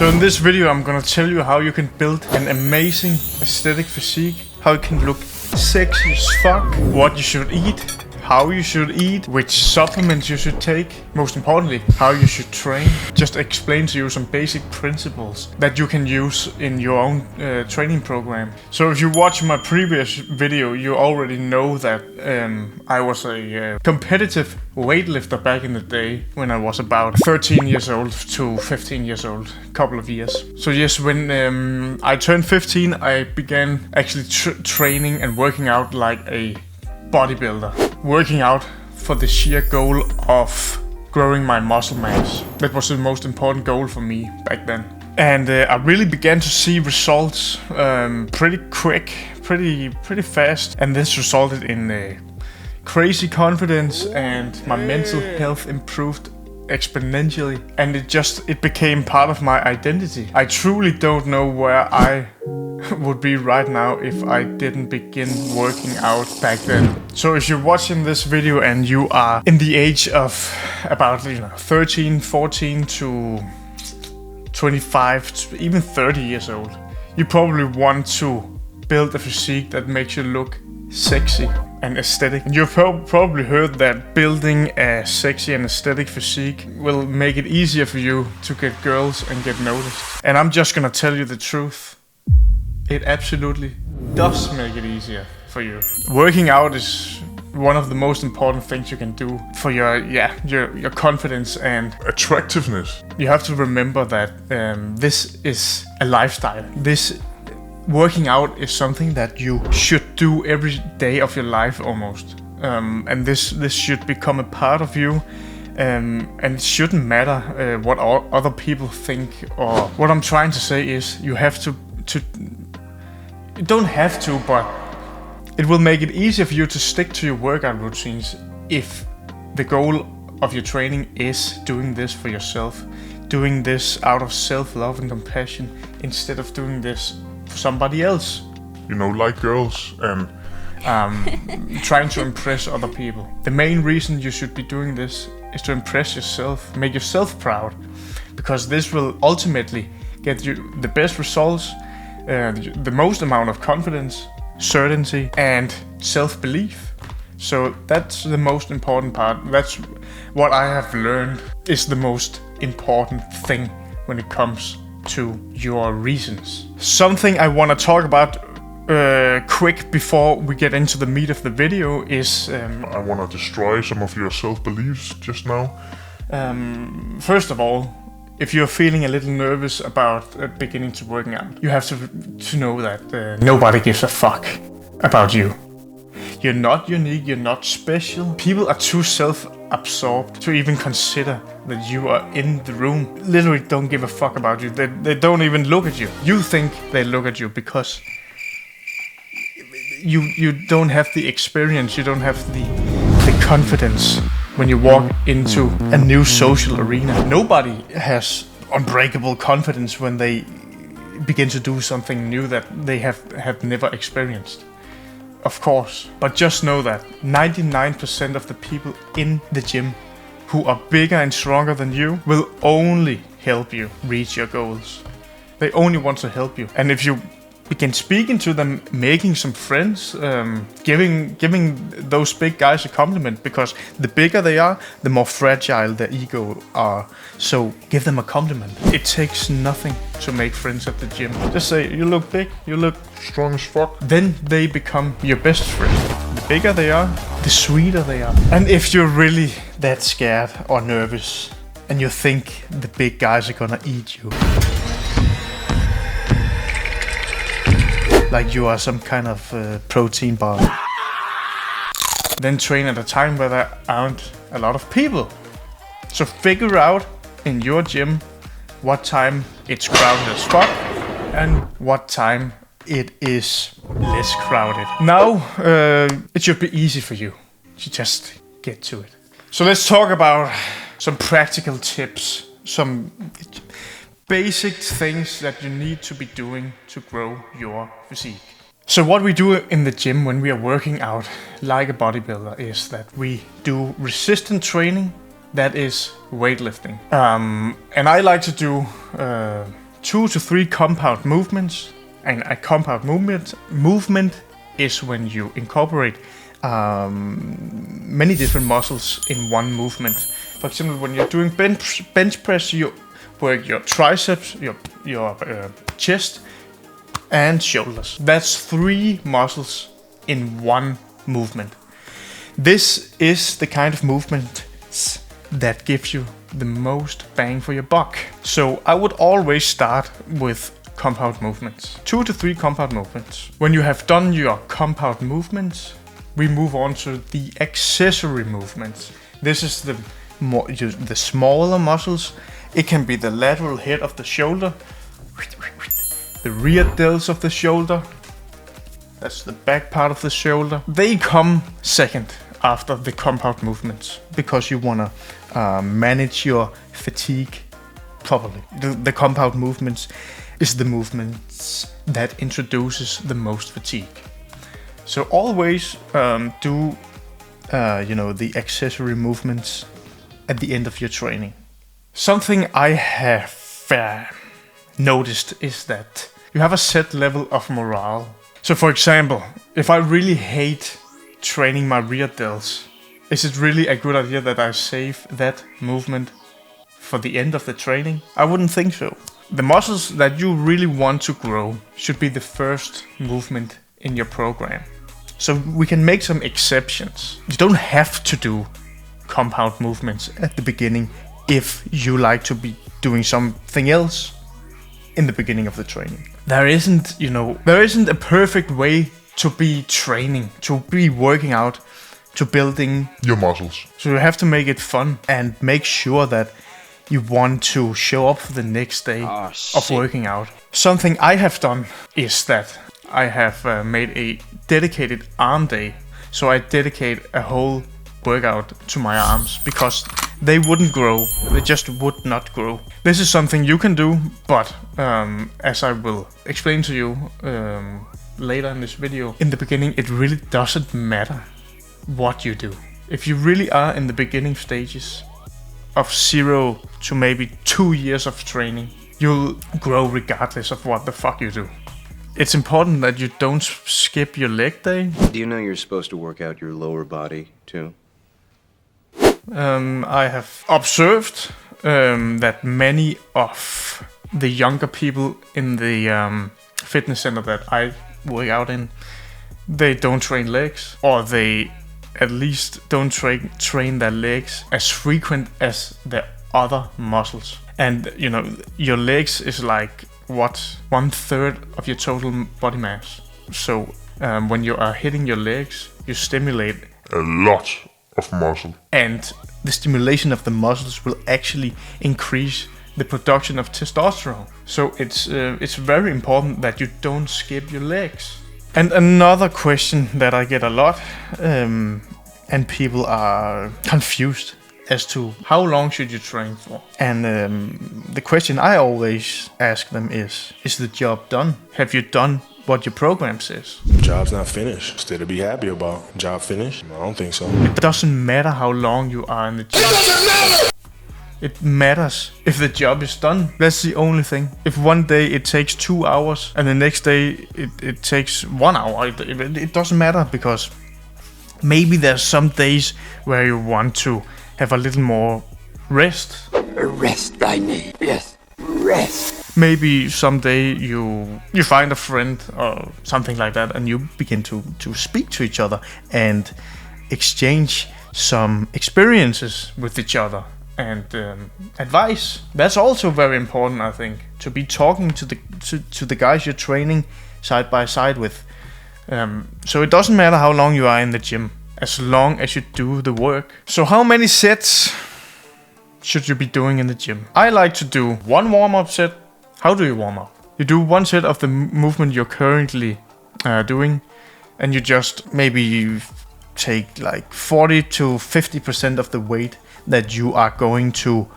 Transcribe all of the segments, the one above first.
So in this video I'm gonna tell you how you can build an amazing aesthetic physique, how you can look sexy as fuck, what you should eat, how you should eat, which supplements you should take, most importantly, how you should train. Just explain to you some basic principles that you can use in your own training program. So if you watch my previous video, you already know that I was a competitive weightlifter back in the day when I was about 13 years old to 15 years old, couple of years. So yes, when I turned 15, I began actually training and working out like a bodybuilder, working out for the sheer goal of growing my muscle mass. That was the most important goal for me back then. And I really began to see results pretty quick, pretty fast, and this resulted in crazy confidence, and my mental health improved exponentially, and it became part of my identity. I truly don't know where I would be right now if I didn't begin working out back then. So if you're watching this video and you are in the age of about 13, 14 to 25, to even 30 years old, you probably want to build a physique that makes you look sexy and aesthetic. And you've probably heard that building a sexy and aesthetic physique will make it easier for you to get girls and get noticed. And I'm just gonna tell you the truth. It absolutely does make it easier for you. Working out is one of the most important things you can do for your confidence and attractiveness. You have to remember that this is a lifestyle. Working out is something that you should do every day of your life almost. And this should become a part of you. And it shouldn't matter what other people think. Or what I'm trying to say is you have to you don't have to, but it will make it easier for you to stick to your workout routines if the goal of your training is doing this for yourself, doing this out of self-love and compassion instead of doing this for somebody else. Like girls and trying to impress other people. The main reason you should be doing this is to impress yourself, make yourself proud, because this will ultimately get you the best results, the most amount of confidence, certainty, and self-belief. So that's the most important part. That's what I have learned is the most important thing when it comes to your reasons. Something I want to talk about quick before we get into the meat of the video is I want to destroy some of your self-beliefs just now. First of all, if you're feeling a little nervous about beginning to working out, you have to know that nobody gives a fuck about you. You're not unique, you're not special. People are too self-absorbed to even consider that you are in the room. Literally don't give a fuck about you. They don't even look at you. You think they look at you because you don't have the experience, you don't have the confidence when you walk into a new social arena. Nobody has unbreakable confidence when they begin to do something new that they have never experienced. Of course, but just know that 99% of the people in the gym who are bigger and stronger than you will only help you reach your goals. They only want to help you. And if you begin speaking to them, making some friends, giving those big guys a compliment, because the bigger they are, the more fragile their ego are. So give them a compliment. It takes nothing to make friends at the gym. Just say, you look big, you look strong as fuck. Then they become your best friend. The bigger they are, the sweeter they are. And if you're really that scared or nervous and you think the big guys are gonna eat you, like you are some kind of protein bar, then train at a time where there aren't a lot of people. So figure out in your gym what time it's crowded as fuck and what time it is less crowded. Now it should be easy for you to just get to it. So let's talk about some practical tips, some basic things that you need to be doing to grow your physique. So what we do in the gym when we are working out like a bodybuilder is that we do resistance training, that is weightlifting. And I like to do 2 to 3 compound movements. And a compound movement is when you incorporate many different muscles in one movement. For example, when you're doing bench press, you work your triceps, your chest, and shoulders. That's 3 muscles in one movement. This is the kind of movement that gives you the most bang for your buck. So I would always start with compound movements. 2 to 3 compound movements. When you have done your compound movements, we move on to the accessory movements. This is the smaller muscles. It can be the lateral head of the shoulder, the rear delts of the shoulder. That's the back part of the shoulder. They come second after the compound movements because you want to manage your fatigue properly. The compound movements is the movements that introduces the most fatigue. So always do the accessory movements at the end of your training. Something I have noticed is that you have a set level of morale. So for example, if I really hate training my rear delts, is it really a good idea that I save that movement for the end of the training? I wouldn't think so. The muscles that you really want to grow should be the first movement in your program. So we can make some exceptions. You don't have to do compound movements at the beginning if you like to be doing something else in the beginning of the training. There isn't a perfect way to be training, to be working out, to building your muscles. So you have to make it fun and make sure that you want to show up for the next day of working out. Something I have done is that I have made a dedicated arm day. So I dedicate a whole workout to my arms because they wouldn't grow. They just would not grow. This is something you can do, but as I will explain to you later in this video, in the beginning it really doesn't matter what you do. If you really are in the beginning stages of 0 to maybe 2 years of training, you'll grow regardless of what the fuck you do. It's important that you don't skip your leg day. Do you know you're supposed to work out your lower body too? I have observed that many of the younger people in the fitness center that I work out in, they don't train legs, or they at least don't train their legs as frequent as the other muscles. And your legs is like 1/3 of your total body mass. So when you are hitting your legs, you stimulate a lot of muscle. And the stimulation of the muscles will actually increase the production of testosterone. So it's very important that you don't skip your legs. And another question that I get a lot, and people are confused as to how long should you train for. And the question I always ask them is the job done? Have you done what your program says? Job's not finished. Still to be happy about. Job finished? I don't think so. It doesn't matter how long you are in the job. It doesn't matter! It matters if the job is done. That's the only thing. If one day it takes 2 hours and the next day it takes 1 hour, it doesn't matter, because maybe there's some days where you want to have a little more rest. Rest I need. Yes, rest. Maybe someday you find a friend or something like that, and you begin to speak to each other and exchange some experiences with each other and advice. That's also very important, I think, to be talking to the guys you're training side by side with. So it doesn't matter how long you are in the gym, as long as you do the work. So how many sets should you be doing in the gym? I like to do 1 warm-up set. How do you warm up? You do 1 set of the movement you're currently doing, and you just maybe take like 40 to 50% of the weight that you are going to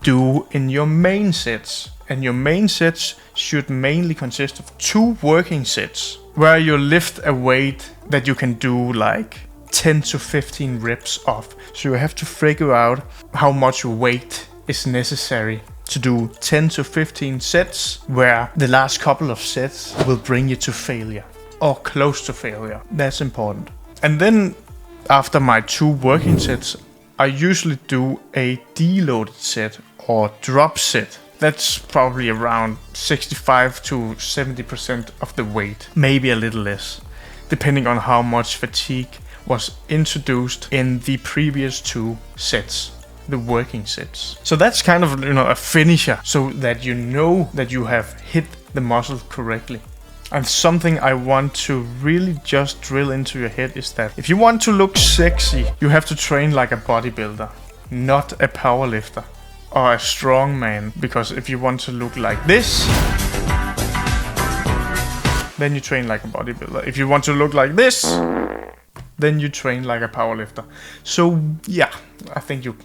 do in your main sets. And your main sets should mainly consist of 2 working sets, where you lift a weight that you can do like 10 to 15 reps of. So you have to figure out how much weight is necessary to do 10 to 15 sets, where the last couple of sets will bring you to failure or close to failure. That's important. And then after my 2 working sets, I usually do a deloaded set or drop set. That's probably around 65 to 70% of the weight, maybe a little less, depending on how much fatigue was introduced in the previous 2 sets, the working sets. So that's kind of, a finisher, so that you know that you have hit the muscle correctly. And something I want to really just drill into your head is that if you want to look sexy, you have to train like a bodybuilder, not a powerlifter or a strong man. Because if you want to look like this, then you train like a bodybuilder. If you want to look like this, then you train like a powerlifter. So yeah, I think you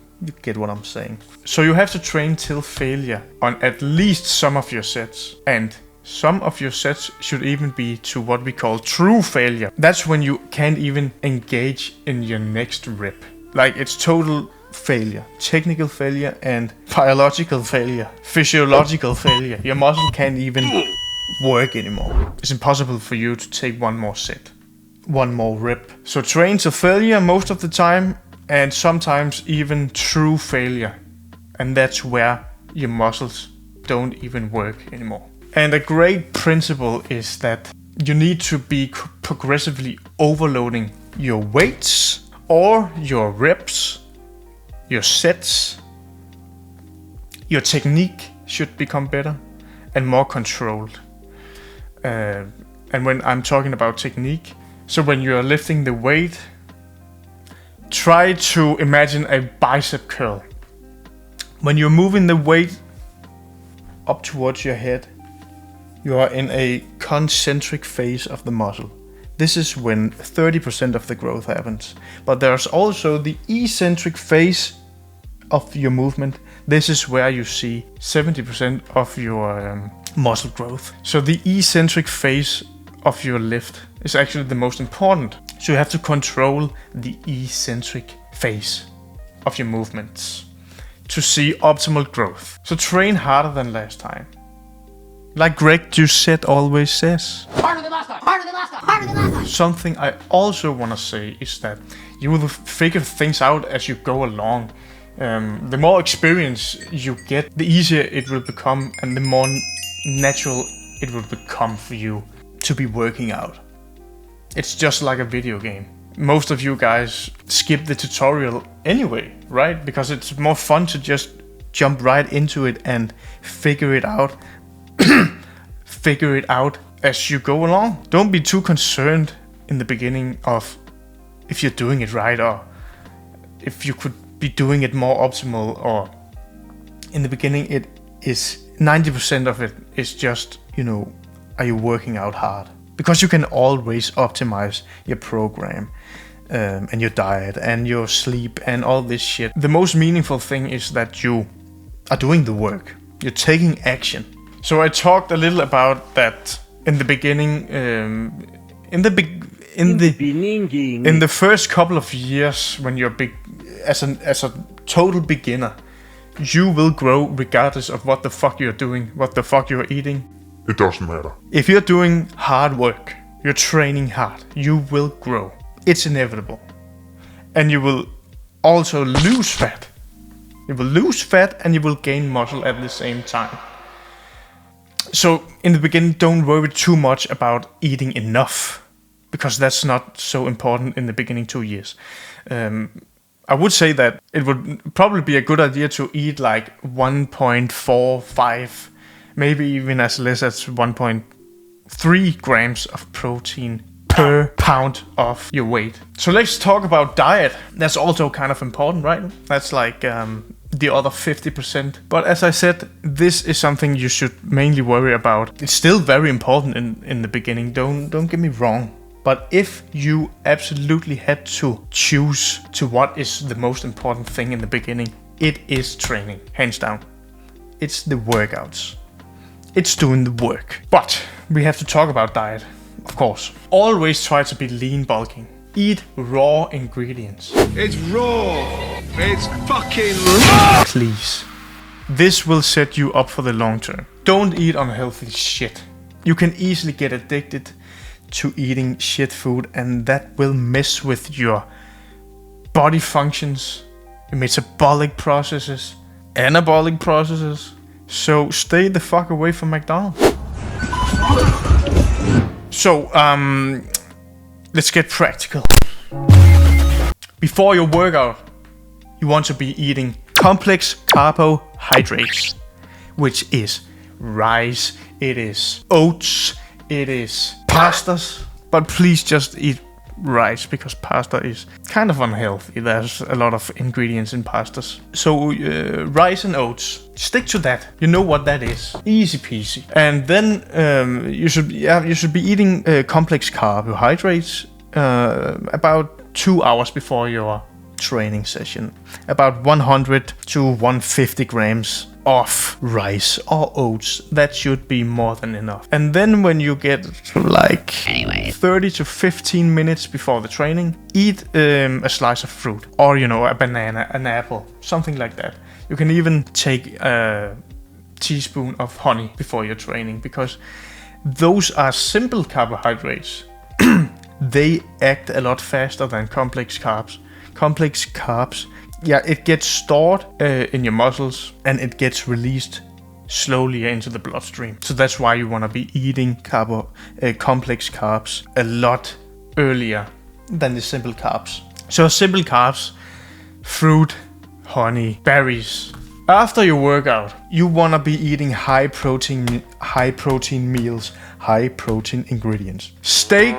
get what I'm saying. So you have to train till failure on at least some of your sets, and some of your sets should even be to what we call true failure. That's when you can't even engage in your next rep. Like, it's total failure, technical failure and biological failure, physiological failure. Your muscle can't even work anymore. It's impossible for you to take one more set, one more rep. So train to failure most of the time, and sometimes even true failure. And that's where your muscles don't even work anymore. And a great principle is that you need to be progressively overloading your weights or your reps, your sets. Your technique should become better and more controlled. And when I'm talking about technique, so when you're lifting the weight, try to imagine a bicep curl. When you're moving the weight up towards your head, you are in a concentric phase of the muscle. This is when 30% of the growth happens. But there's also the eccentric phase of your movement. This is where you see 70% of your muscle growth. So the eccentric phase of your lift is actually the most important. So you have to control the eccentric phase of your movements to see optimal growth. So train harder than last time. Like Greg Doucette always says. Harder than last time! Harder than last time! Harder than last time! Something I also want to say is that you will figure things out as you go along. The more experience you get, the easier it will become, and the more natural it will become for you to be working out. It's just like a video game. Most of you guys skip the tutorial anyway, right? Because it's more fun to just jump right into it and figure it out. Figure it out as you go along. Don't be too concerned in the beginning of if you're doing it right, or if you could be doing it more optimal, or in the beginning it is 90% of it is just, are you working out hard? Because you can always optimize your program and your diet and your sleep and all this shit. The most meaningful thing is that you are doing the work. You're taking action. So I talked a little about that in the beginning. In the first couple of years, when you're as a total beginner, you will grow regardless of what the fuck you're doing, what the fuck you're eating. It doesn't matter. If you're doing hard work, you're training hard, you will grow. It's inevitable. And you will also lose fat. You will lose fat and you will gain muscle at the same time. So in the beginning, don't worry too much about eating enough, because that's not so important in the beginning 2 years. I would say that it would probably be a good idea to eat like 1.45, maybe even as less as 1.3 grams of protein per pound of your weight. So let's talk about diet. That's also kind of important, right? That's like the other 50%. But as I said, this is something you should mainly worry about. It's still very important in the beginning, don't get me wrong. But if you absolutely had to choose to what is the most important thing in the beginning, it is training, hands down. It's the workouts. It's doing the work. But we have to talk about diet, of course. Always try to be lean bulking. Eat raw ingredients. It's raw. It's fucking raw. Please. This will set you up for the long term. Don't eat unhealthy shit. You can easily get addicted to eating shit food, and that will mess with your body functions, your metabolic processes, anabolic processes. So stay the fuck away from McDonald's. So, let's get practical. Before your workout, you want to be eating complex carbohydrates, which is rice, it is oats, it is pastas. But please just eat rice, because pasta is kind of unhealthy. There's a lot of ingredients in pastas. So rice and oats, stick to that. You know what that is. Easy peasy. And then you should be eating complex carbohydrates about 2 hours before your training session. About 100 to 150 grams of rice or oats. That should be more than enough. And then when you get like 30 to 15 minutes before the training, eat a slice of fruit, or a banana, an apple, something like that. You can even take a teaspoon of honey before your training, because those are simple carbohydrates. They act a lot faster than complex carbs. Complex carbs, it gets stored in your muscles, and it gets released slowly into the bloodstream. So that's why you want to be eating complex carbs a lot earlier than the simple carbs. So simple carbs, fruit, honey, berries. After your workout, you want to be eating high protein meals, high protein ingredients. Steak,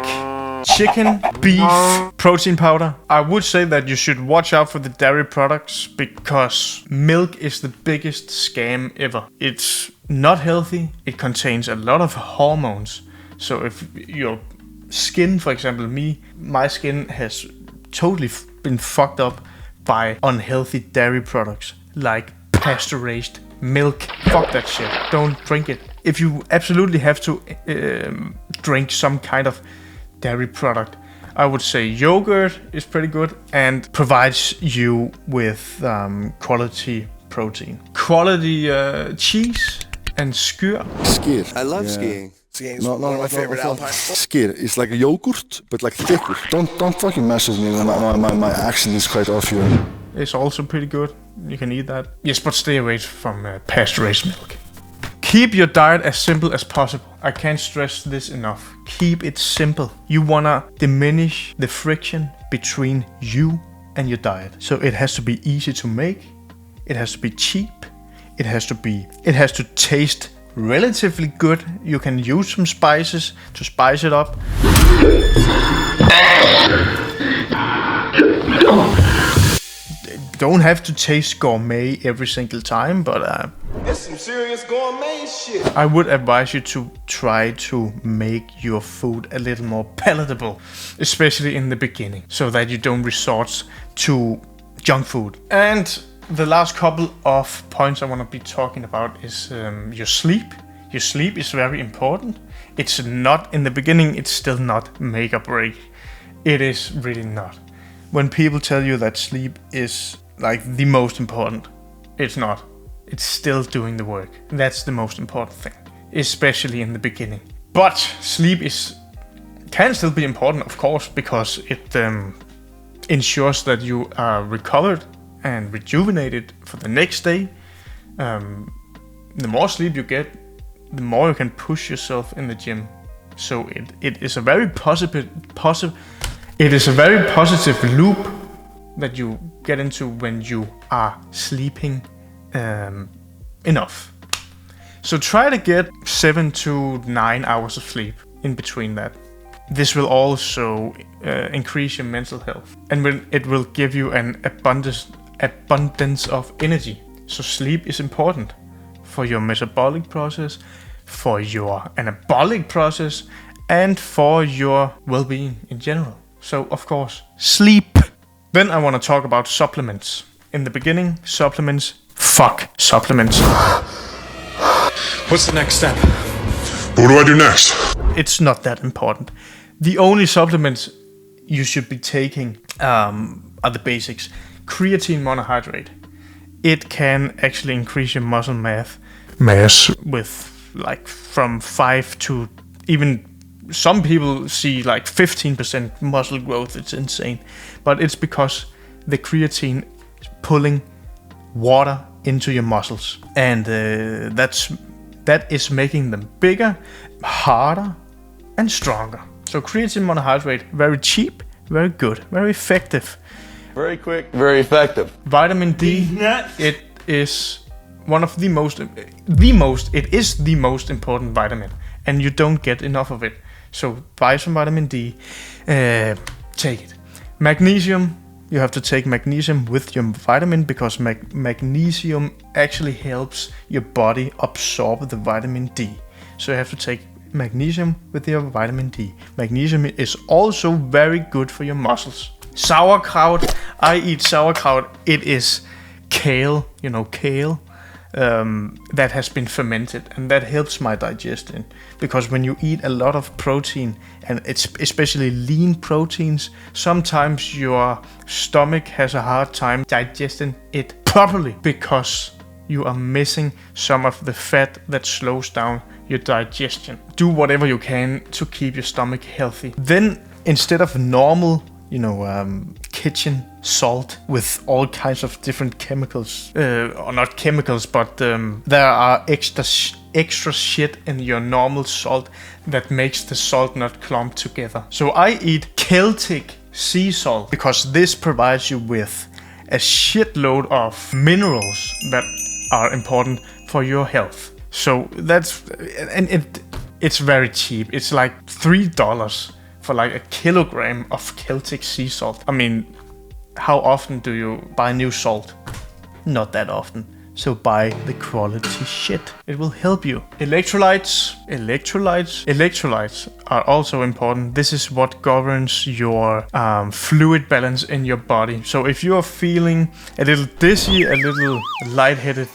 chicken, beef, protein powder. I would say that you should watch out for the dairy products, because milk is the biggest scam ever. It's not healthy. It contains a lot of hormones. So if your skin, for example, my skin has totally been fucked up by unhealthy dairy products like pasteurized milk. Fuck that shit. Don't drink it. If you absolutely have to drink some kind of dairy product, I would say yogurt is pretty good and provides you with quality protein. Quality cheese and skyr. Skyr. I love skiing. Skiing's No, one of my favorite alpine. Skyr is like a yogurt, but like thicker. Don't fucking mess with me. My accent is quite off here. It's also pretty good. You can eat that. Yes, but stay away from pasteurized milk. Keep your diet as simple as possible. I can't stress this enough. Keep it simple. You wanna diminish the friction between you and your diet. So it has to be easy to make. It has to be cheap. It has to taste relatively good. You can use some spices to spice it up. Don't have to taste gourmet every single time, but That's some serious gourmet shit. I would advise you to try to make your food a little more palatable, especially in the beginning, so that you don't resort to junk food. And the last couple of points I want to be talking about is your sleep. Your sleep is very important. It's not, in the beginning, it's still not make or break. It is really not. When people tell you that sleep is like the most important, it's not. It's still doing the work. That's the most important thing, especially in the beginning. But sleep can still be important, of course, because it ensures that you are recovered and rejuvenated for the next day. The more sleep you get, the more you can push yourself in the gym. So it is a very positive loop that you get into when you are sleeping enough. So try to get 7 to 9 hours of sleep in between that. This will also increase your mental health, and it will give you an abundance of energy. So sleep is important for your metabolic process, for your anabolic process, and for your well-being in general. So of course, sleep. Then I want to talk about supplements. In the beginning, supplements. Fuck supplements. What's the next step? What do I do next? It's not that important. The only supplements you should be taking are the basics. Creatine monohydrate it can actually increase your muscle mass with like from 5 to even some people see like 15% muscle growth. It's insane, but it's because the creatine is pulling water into your muscles, and that is making them bigger, harder, and stronger. So creatine monohydrate, very cheap, very good, very effective. Very quick, very effective. Vitamin D, it is one of the most important vitamin, and you don't get enough of it. So buy some vitamin D, take it. Magnesium, you have to take magnesium with your vitamin because magnesium actually helps your body absorb the vitamin D. So you have to take magnesium with your vitamin D. Magnesium is also very good for your muscles. Sauerkraut, I eat sauerkraut. It is kale, you know, kale. That has been fermented, and that helps my digestion, because when you eat a lot of protein, and it's especially lean proteins, sometimes your stomach has a hard time digesting it properly because you are missing some of the fat that slows down your digestion. Do whatever you can to keep your stomach healthy. Then instead of normal, kitchen salt with all kinds of different chemicals, or not chemicals, but there are extra shit in your normal salt that makes the salt not clump together. So I eat Celtic sea salt because this provides you with a shitload of minerals that are important for your health. So it's very cheap. It's like $3 for like a kilogram of Celtic sea salt. I mean, how often do you buy new salt? Not that often. So buy the quality shit. It will help you. Electrolytes are also important. This is what governs your fluid balance in your body. So if you are feeling a little dizzy, a little lightheaded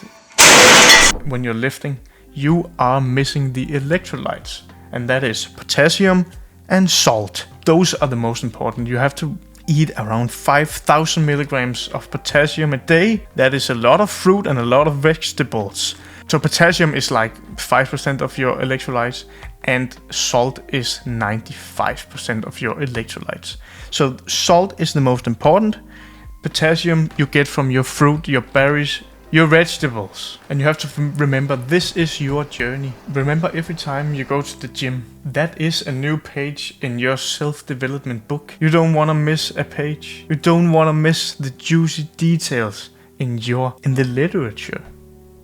when you're lifting, you are missing the electrolytes. And that is potassium and salt. Those are the most important. You have to eat around 5,000 milligrams of potassium a day. That is a lot of fruit and a lot of vegetables. So potassium is like 5% of your electrolytes, and salt is 95% of your electrolytes. So salt is the most important. Potassium you get from your fruit, your berries, your vegetables. And you have to remember, this is your journey. Remember, every time you go to the gym, that is a new page in your self-development book. You don't want to miss a page. You don't want to miss the juicy details in the literature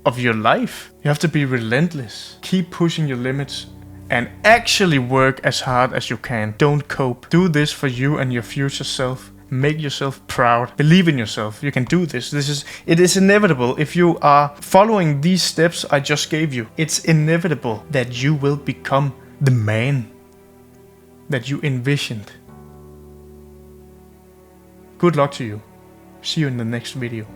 of your life. You have to be relentless. Keep pushing your limits and actually work as hard as you can. Don't cope. Do this for you and your future self. Make yourself proud. Believe in yourself. You can do this. It is inevitable. If you are following these steps I just gave you, it's inevitable that you will become the man that you envisioned. Good luck to you. See you in the next video.